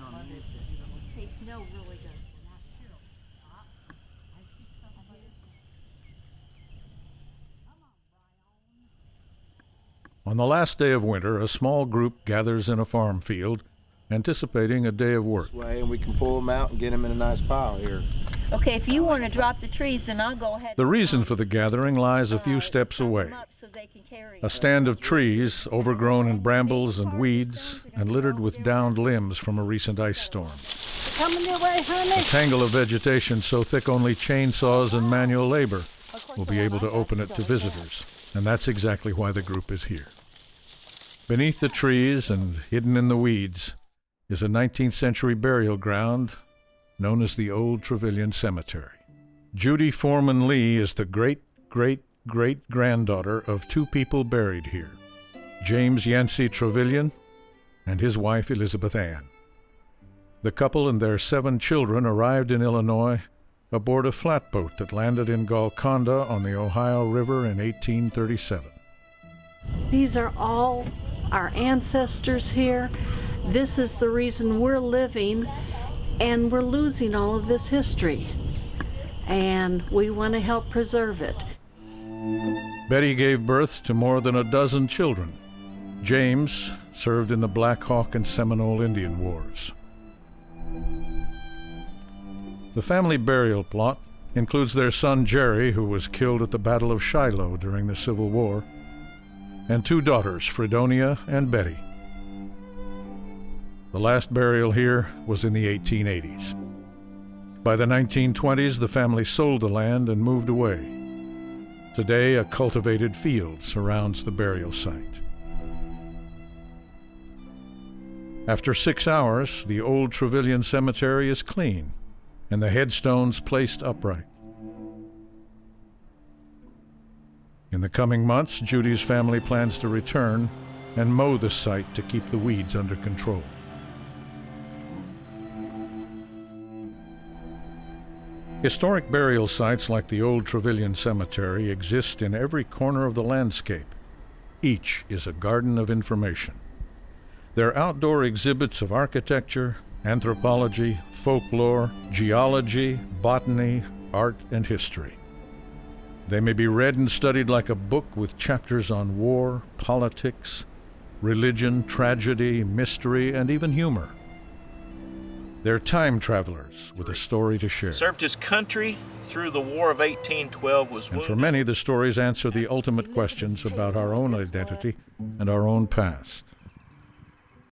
our immune system. Okay, snow really does. On the last day of winter, a small group gathers in a farm field, anticipating a day of work. This way, and we can pull them out and get them in a nice pile here. Okay, if you want to drop the trees, then I'll go ahead. The reason for the gathering lies a few steps away. A stand of trees, overgrown in brambles and weeds, and littered with downed limbs from a recent ice storm. Coming your way, honey. A tangle of vegetation so thick only chainsaws and manual labor will be able to open it to visitors, and that's exactly why the group is here. Beneath the trees and hidden in the weeds is a 19th century burial ground known as the Old Trevilian Cemetery. Judy Foreman Lee is the great-great-great-granddaughter of two people buried here, James Yancey Trevilian and his wife Elizabeth Ann. The couple and their 7 children arrived in Illinois aboard a flatboat that landed in Golconda on the Ohio River in 1837. These are all our ancestors here. This is the reason we're living, and we're losing all of this history. And we want to help preserve it. Betty gave birth to more than a dozen children. James served in the Black Hawk and Seminole Indian Wars. The family burial plot includes their son Jerry, who was killed at the Battle of Shiloh during the Civil War, and 2 daughters, Fredonia and Betty. The last burial here was in the 1880s. By the 1920s, the family sold the land and moved away. Today, a cultivated field surrounds the burial site. After 6 hours, the Old Trevilian Cemetery is clean, and the headstones placed upright. In the coming months, Judy's family plans to return and mow the site to keep the weeds under control. Historic burial sites like the Old Trevilian Cemetery exist in every corner of the landscape. Each is a garden of information. They're outdoor exhibits of architecture, anthropology, folklore, geology, botany, art, and history. They may be read and studied like a book with chapters on war, politics, religion, tragedy, mystery, and even humor. They're time travelers with a story to share. Served his country through the War of 1812, was And wounded. for many, the stories answer the ultimate questions about our own identity and our own past.